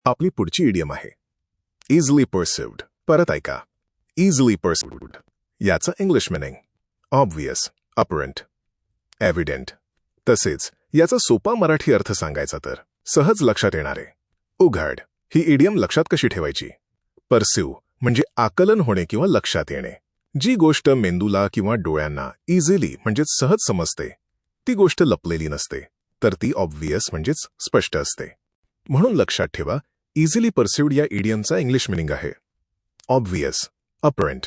आपली पुढची इडियम आहे इझिली परसिव्ड. परत ऐका, इझिली परसिव्ड. याचं इंग्लिश मिनिंग ऑब्व्हियस, अपरंट, एव्हिडेंट. तसेच याचा सोपा मराठी अर्थ सांगायचा तर सहज लक्षात येणारे, उघड. ही इडियम लक्षात कशी ठेवायची? परसिव्ह म्हणजे आकलन होणे किंवा लक्षात येणे. जी गोष्ट मेंदूला किंवा डोळ्यांना इझिली म्हणजेच सहज समजते ती गोष्ट लपलेली नसते, तर ती ऑब्व्हियस म्हणजेच स्पष्ट असते. म्हणून लक्षात ठेवा, इझिली परसिव्ड या इडियमचा इंग्लिश मिनिंग आहे ऑब्व्हियस, अपरंट,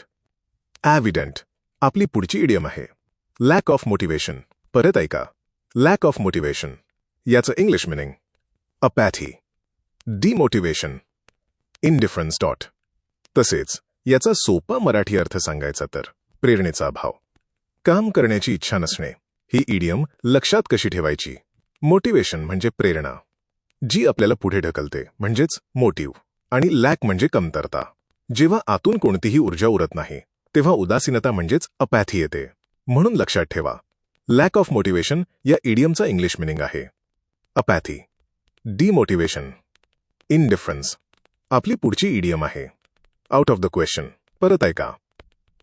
एव्हिडंट. आपली पुढची इडियम आहे लॅक ऑफ मोटिवेशन. परत ऐका, लॅक ऑफ मोटिवेशन. याचं इंग्लिश मिनिंग अपॅथी, डिमोटिवेशन, इंडिफरन्स. तसेच याचा सोपा मराठी अर्थ सांगायचा तर प्रेरणेचा अभाव, काम करण्याची इच्छा नसणे. ही इडियम लक्षात कशी ठेवायची? मोटिवेशन म्हणजे प्रेरणा, जी आपल्याला पुढे ढकलते म्हणजेच मोटिव्ह, आणि लॅक म्हणजे कमतरता. जेव्हा आतून कोणतीही ऊर्जा उरत नाही तेव्हा उदासीनता म्हणजेच अपॅथी येते. म्हणून लक्षात ठेवा, लॅक ऑफ मोटिवेशन या इडियमचा इंग्लिश मिनिंग आहे अपॅथी, डिमोटिवेशन, इंडिफरन्स. आपली पुढची इडियम आहे आउट ऑफ द क्वेश्चन. परत ऐका,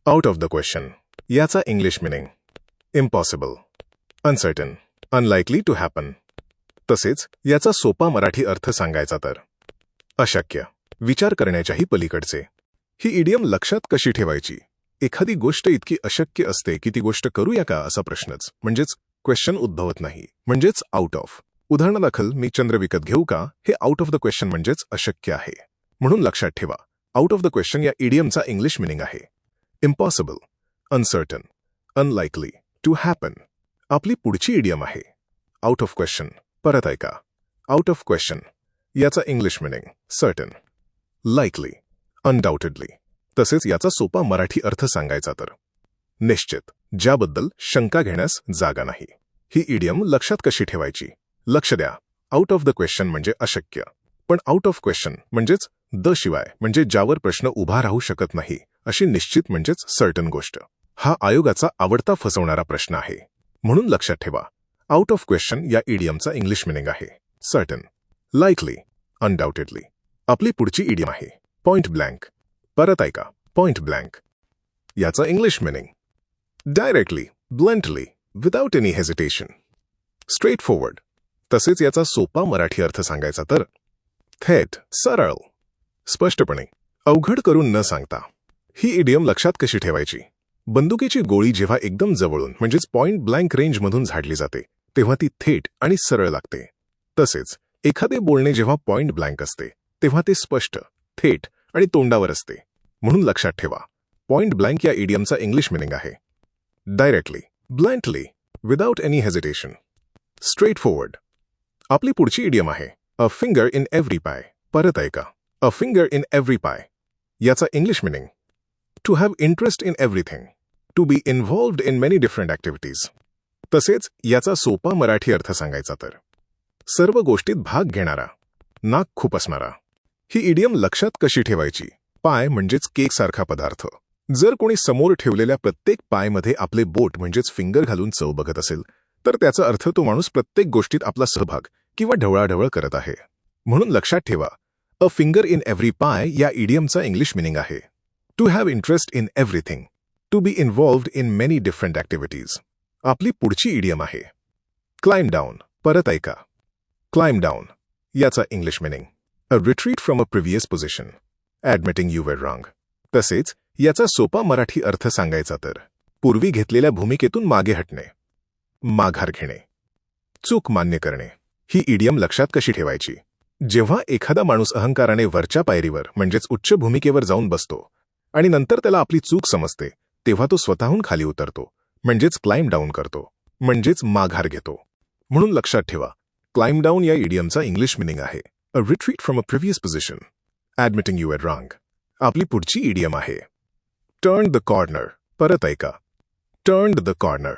आउट ऑफ द क्वेश्चन. याचा English meaning impossible, uncertain, unlikely to happen. तसेच याचा सोपा मराठी अर्थ सांगायचा तर अशक्य, विचार करण्याच्याही पलीकडचे. ही इडियम लक्षात कशी ठेवायची? एखादी गोष्ट इतकी अशक्य असते की ती गोष्ट करूया का असा प्रश्नच म्हणजेच क्वेश्चन उद्भवत नाही, म्हणजेच आउट ऑफ. उदाहरणादाखल मी चंद्र विकत घेऊ का हे आउट ऑफ द क्वेश्चन म्हणजेच अशक्य आहे. म्हणून लक्षात ठेवा, आउट ऑफ द क्वेश्चन या इडियमचा इंग्लिश मिनिंग आहे impossible, uncertain, unlikely to happen. आपली पुढची इडियम आहे आउट ऑफ क्वेश्चन. परत ऐका, आउट ऑफ क्वेश्चन. याचा English meaning certain, likely, undoubtedly. तसेच याचा सोपा मराठी अर्थ सांगायचा तर निश्चित, ज्याबद्दल शंका घेण्यास जागा नाही. ही इडियम लक्षात कशी ठेवायची? लक्ष द्या, आउट ऑफ द क्वेश्चन म्हणजे अशक्य, पण आउट ऑफ क्वेश्चन म्हणजेच द शिवाय म्हणजे ज्यावर प्रश्न उभा राहू शकत नाही अशी निश्चित म्हणजेच सर्टन गोष्ट. हा आयोगाचा आवडता फसवणारा प्रश्न आहे. म्हणून लक्षात ठेवा, आउट ऑफ क्वेश्चन या इडियमचा इंग्लिश मिनिंग आहे सर्टन, लाइकली, अनडाउटेडली. आपली पुढची इडियम आहे पॉइंट ब्लँक. परत ऐका, पॉइंट ब्लँक. याचा English meaning directly, bluntly, without any hesitation, straight forward. तसेच याचा सोपा मराठी अर्थ सांगायचा तर थेट, सरळ, स्पष्टपणे, अवघड करून न सांगता. ही इडियम लक्षात कशी ठेवायची? बंदुकीची गोळी जेव्हा एकदम जवळून म्हणजेच पॉइंट ब्लँक रेंजमधून झाडली जाते तेव्हा ती थेट आणि सरळ लागते. तसेच एखादे बोलणे जेव्हा पॉइंट ब्लँक असते तेव्हा ते स्पष्ट, थेट आणि तोंडावर असते. म्हणून लक्षात ठेवा, पॉइंट ब्लँक या इडियमचा इंग्लिश मिनिंग आहे directly, bluntly, without any hesitation, straight forward. आपली पुढची इडियम आहे अ फिंगर इन एव्हरी पाय. परत ऐका, a finger in every pie. याचा English meaning to have interest in everything, to be involved in many different activities. तसेच याचा सोपा मराठी अर्थ सांगायचा तर सर्व गोष्टीत भाग घेणारा, नाक खूप असणारा. ही इडियम लक्षात कशी ठेवायची? पाय म्हणजेच केकसारखा पदार्थ. जर कोणी समोर ठेवलेल्या प्रत्येक पायमध्ये आपले बोट म्हणजेच फिंगर घालून चव बघत असेल तर त्याचा अर्थ तो माणूस प्रत्येक गोष्टीत आपला सहभाग किंवा ढवळाढवळ करत आहे. म्हणून लक्षात ठेवा, a finger in every pie या इडियमचा इंग्लिश मिनिंग आहे to have interest in everything, to be involved in many different activities. आपली पुढची इडियम आहे क्लाइम डाऊन. परत ऐका, क्लाइम डाऊन. याचा English meaning a retreat from a previous position, admitting you were wrong. तसेच याचा सोपा मराठी अर्थ सांगायचा तर पूर्वी घेतलेल्या भूमिकेतून मागे हटणे, माघार घेणे, चूक मान्य करणे. ही इडियम लक्षात कशी ठेवायची? जेव्हा एखादा माणूस अहंकाराने वरच्या पायरीवर म्हणजेच उच्च भूमिकेवर जाऊन बसतो आणि नंतर त्याला आपली चूक समजते तेव्हा तो स्वतःहून खाली उतरतो म्हणजेच क्लाइम डाऊन करतो, म्हणजेच माघार घेतो. म्हणून लक्षात ठेवा, क्लाइम डाऊन या इडियमचा इंग्लिश मिनिंग आहे a retreat from a previous position, admitting you were wrong. आपली पुढची इडियम आहे टर्न द कॉर्नर. परत ऐका, टर्न द कॉर्नर.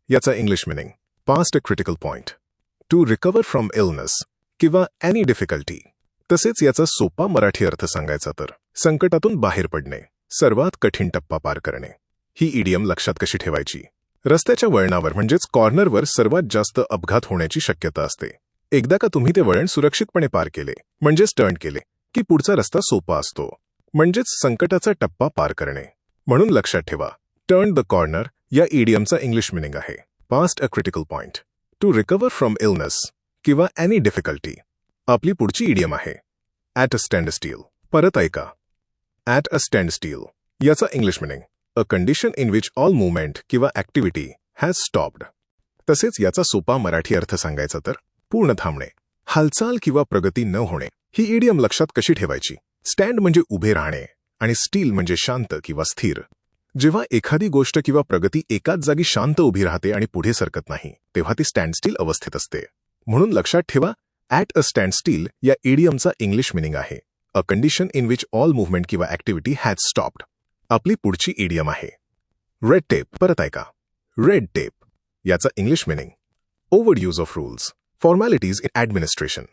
याचा English meaning past a critical point, to recover from illness किंवा एनी डिफिकल्टी. तसेच याचा सोपा मराठी अर्थ सांगायचा तर संकटातून बाहेर पडणे, सर्वात कठीण टप्पा पार करणे. ही इडियम लक्षात कशी ठेवायची? रस्त्याच्या वळणावर म्हणजेच कॉर्नरवर सर्वात जास्त अपघात होण्याची शक्यता असते. एकदा का तुम्ही ते वळण सुरक्षितपणे पार केले म्हणजेच टर्न केले की पुढचा रस्ता सोपा असतो म्हणजेच संकटाचा टप्पा पार करणे. म्हणून लक्षात ठेवा, टर्न द कॉर्नर या इडियमचा इंग्लिश मिनिंग आहे past a critical point, to recover from illness किंवा एनी डिफिकल्टी. आपली पुढची इडियम आहे ॲट अ स्टँड स्टील. परत ऐका, ॲट अ स्टँड स्टील याचा English meaning a condition in which all movement किंवा ॲक्टिव्हिटी हॅज स्टॉप्ड. तसेच याचा सोपा मराठी अर्थ सांगायचा तर पूर्ण थांबणे, हालचाल किंवा प्रगती न होणे. ही इडियम लक्षात कशी ठेवायची? स्टँड म्हणजे उभे राहणे आणि स्टील म्हणजे शांत किंवा स्थिर. जेव्हा एखादी गोष्ट किंवा प्रगती एकाच जागी शांत उभी राहते आणि पुढे सरकत नाही तेव्हा ती स्टँड स्टील अवस्थेत असते. म्हणून लक्षात ठेवा, ॲट अ स्टँड स्टील या इडियमचा इंग्लिश मिनिंग आहे a condition in which all movement किंवा ॲक्टिव्हिटी हॅज स्टॉप्ड. आपली पुढची इडियम आहे रेड टेप. परत ऐका, रेड टेप याचा English meaning over use of rules, formalities in administration,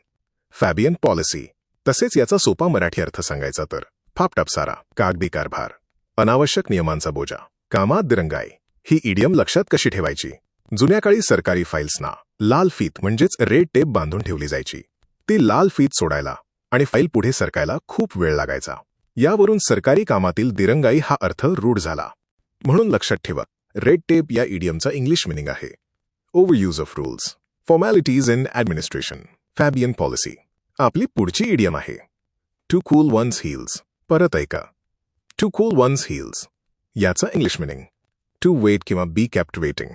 Fabian policy. तसेच याचा सोपा मराठी अर्थ सांगायचा तर फापटापसारा, कागदी कारभार, अनावश्यक नियमांचा बोजा, कामात दिरंगाई. ही इडियम लक्षात कशी ठेवायची? जुन्या काळी सरकारी फाईल्सना लाल फीत म्हणजेच रेड टेप बांधून ठेवली जायची. ती लाल फीत सोडायला आणि फाईल पुढे सरकायला खूप वेळ लागायचा. यावरून सरकारी कामातील दिरंगाई हा अर्थ रूढ झाला. म्हणून लक्षात ठेवा, रेड टेप या इडियमचा इंग्लिश मिनिंग आहे over use of rules, formalities in administration, Fabian policy. आपली पुढची इडियम आहे टू कूल वन्स हील्स. परत ऐका, टू कूल वन्स हील्स याचा इंग्लिश मिनिंग टू वेट किंवा बी केप्ट वेटिंग.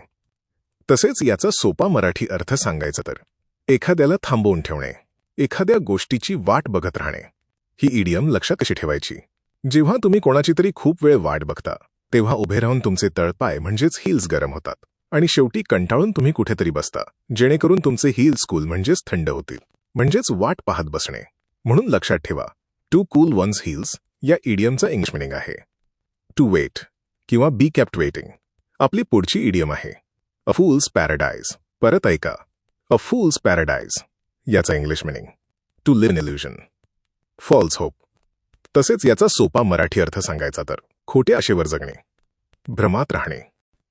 तसेच याचा सोपा मराठी अर्थ सांगायचा तर एखाद्याला थांबवून ठेवणे, एखाद्या गोष्टीची वाट बघत राहणे. ही इडियम लक्षात कशी ठेवायची? जेव्हा तुम्ही कोणाची तरी खूप वेळ वाट बघता तेव्हा उभे राहून तुमचे तळपाय म्हणजेच हील्स गरम होतात आणि शेवटी कंटाळून तुम्ही कुठेतरी बसता जेणेकरून तुमचे हील्स कूल म्हणजेच थंड होतील, म्हणजेच वाट पाहत बसणे. म्हणून लक्षात ठेवा, टू कूल वन्स हील्स या इडियमचा इंग्लिश मिनिंग आहे टू वेट किंवा बी केप्ट वेटिंग. आपली पुढची इडियम आहे अ फूल्स पॅराडाइज. परत ऐका, अ फूल्स पॅराडाइज याचा English meaning to live in illusion, false hope. तसेच याचा सोपा मराठी अर्थ सांगायचा तर खोट्या आशेवर जगणे, भ्रमात राहणे.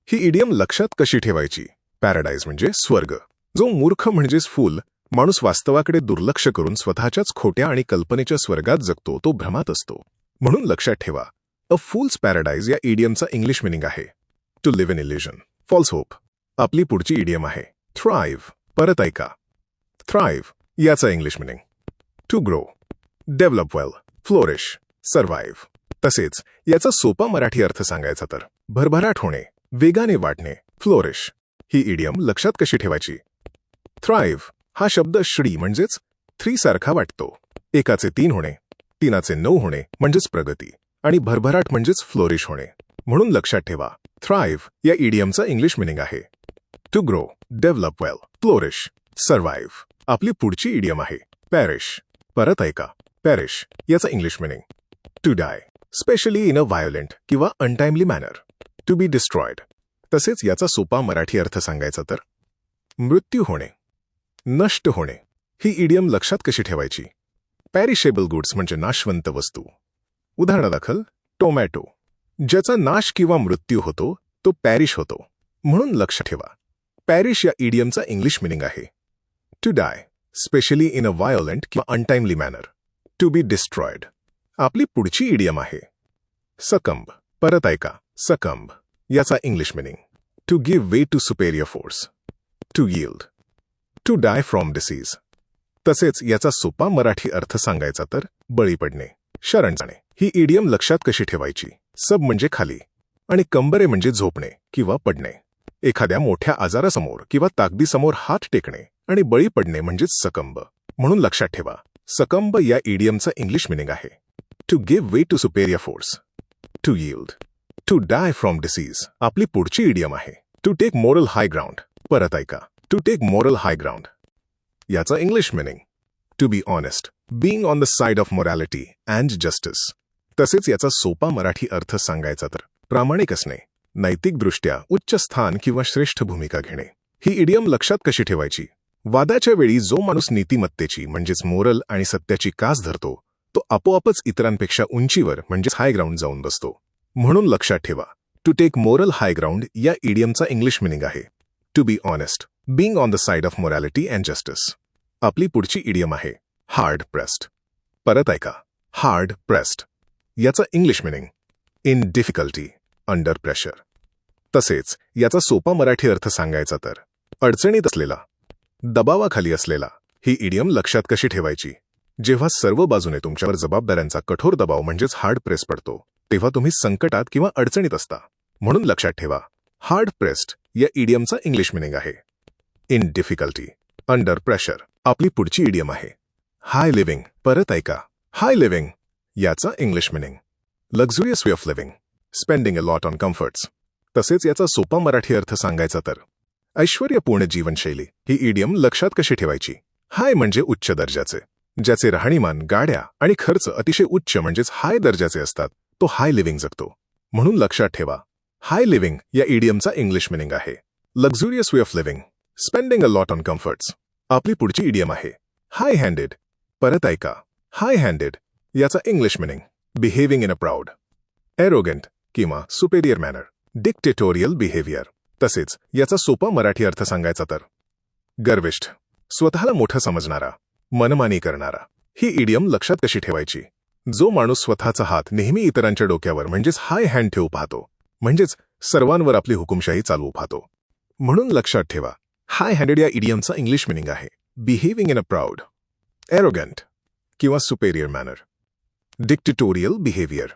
ही इडियम लक्षात कशी ठेवायची? पॅराडाइज म्हणजे स्वर्ग. जो मूर्ख म्हणजेच फूल माणूस वास्तवाकडे दुर्लक्ष करून स्वतःच्याच खोट्या आणि कल्पनेच्या स्वर्गात जगतो तो भ्रमात असतो. म्हणून लक्षात ठेवा, अ फूल्स पॅराडाइज या इडियमचा इंग्लिश मिनिंग आहे to live in illusion, false hope. आपली पुढची इडियम आहे थ्राइव्ह. परत ऐका, थ्राइव्ह याचा English meaning to grow, develop well, flourish, survive. तसेच याचा सोपा मराठी अर्थ सांगायचा तर भरभराट होणे, वेगाने वाढणे, फ्लोरिश. ही इडियम लक्षात कशी ठेवायची? थ्राइव्ह हा शब्द श्री म्हणजेच 3 सारखा वाटतो. एकाचे 3 होणे, 3चे 9 होणे म्हणजेच प्रगती आणि भरभराट म्हणजेच फ्लोरिश होणे. म्हणून लक्षात ठेवा, थ्राइव्ह या इडियमचा इंग्लिश मिनिंग आहे to grow, develop well, flourish, survive. आपली पुढची इडियम आहे पॅरिश. परत ऐका, पॅरिश याचा English meaning to die, specially in a violent किंवा untimely manner, to be destroyed. तसेच याचा सोपा मराठी अर्थ सांगायचा तर मृत्यू होणे, नष्ट होणे. ही इडियम लक्षात कशी ठेवायची? पॅरिशेबल गुड्स म्हणजे नाशवंत वस्तू. उदाहरणादाखल टोमॅटो, ज्याचा नाश किंवा मृत्यू होतो तो पॅरिश होतो. म्हणून लक्षात ठेवा, पॅरिश या इडियमचा इंग्लिश मिनिंग आहे to die, specially in a violent किंवा untimely manner, to be destroyed. आपली पुढची इडियम आहे सकंब. परत ऐका, सकंब याचा English meaning to give way to superior force, to yield, to die from disease. तसेच याचा सोपा मराठी अर्थ सांगायचा तर बळी पडणे, शरण जाणे. ही इडियम लक्षात कशी ठेवायची? सब म्हणजे खाली आणि कंबरे म्हणजे झोपणे किंवा पडणे. एखाद्या मोठ्या आजारासमोर किंवा ताकदीसमोर हात टेकणे आणि बळी पडणे म्हणजेच सकंब. म्हणून लक्षात ठेवा, सकंब या इडियमचा इंग्लिश मिनिंग आहे to give way to superior force, to yield, to die from disease. आपली पुढची इडियम आहे to take moral high ground. परत ऐका, to take moral high ground याचा English meaning to be honest, being on the side of morality and justice. तसेच याचा सोपा मराठी अर्थ सांगायचा तर प्रामाणिक असणे, नैतिकदृष्ट्या उच्च स्थान किंवा श्रेष्ठ भूमिका घेणे. ही इडियम लक्षात कशी ठेवायची? वादाच्या वेळी जो माणूस नीतिमत्तेची म्हणजेच मोरल आणि सत्याची कास धरतो तो आपोआपच इतरांपेक्षा उंचीवर म्हणजेच हाय ग्राउंड जाऊन बसतो. म्हणून लक्षात ठेवा, to take moral high ground या इडियमचा इंग्लिश मिनिंग आहे to be honest, being on the side of morality and justice. आपली पुढची इडियम आहे हार्ड प्रेस्ड. परत ऐका, हार्ड प्रेस्ड. याचा English meaning in difficulty, under pressure. तसेच याचा सोपा मराठी अर्थ सांगायचा तर अडचणीत असलेला, दबावाखाली असलेला. ही इडियम लक्षात कशी ठेवायची? जेव्हा सर्व बाजूने तुमच्यावर जबाबदाऱ्यांचा कठोर दबाव म्हणजेच हार्ड प्रेस पडतो, तेव्हा तुम्ही संकटात किंवा अडचणीत असता. म्हणून लक्षात ठेवा, हार्ड प्रेस्ड या इडियमचा इंग्लिश मिनिंग आहे इन डिफिकल्टी, अंडर प्रेशर. आपली पुढची इडियम आहे हाय लिव्हिंग. परत ऐका, हाय लिव्हिंग. याचा English meaning luxurious way of living, spending a lot on comforts. तसेच याचा सोपा मराठी अर्थ सांगायचा तर ऐश्वर्यपूर्ण जीवनशैली. ही इडियम लक्षात कशी ठेवायची? हाय म्हणजे उच्च दर्जाचे, ज्याचे राहणीमान, गाड्या आणि खर्च अतिशय उच्च म्हणजेच हाय दर्जाचे असतात, तो हाय लिव्हिंग जगतो. म्हणून लक्षात ठेवा, हाय लिव्हिंग या इडियमचा इंग्लिश मिनिंग आहे luxurious way of living, spending a lot on comforts. आपली पुढची इडियम आहे हाय हँडेड. परत ऐका, हाय हँडेड. याचा English meaning behaving in a proud, arrogant किंवा सुपेरियर मॅनर, डिक्टेटोरियल बिहेवियर. तसेच याचा सोपा मराठी अर्थ सांगायचा तर गर्विष्ठ, स्वतःला मोठं समजणारा, मनमानी करणारा. ही इडियम लक्षात कशी ठेवायची? जो माणूस स्वतःचा हात नेहमी इतरांच्या डोक्यावर म्हणजेच हाय हँड ठेवू पाहतो, म्हणजेच सर्वांवर आपली हुकुमशाही चालवू पाहतो. म्हणून लक्षात ठेवा, हाय हँडेड या इडियमचा इंग्लिश मिनिंग आहे behaving in a proud, arrogant किंवा सुपेरियर मॅनर, डिक्टेटोरियल बिहेवियर.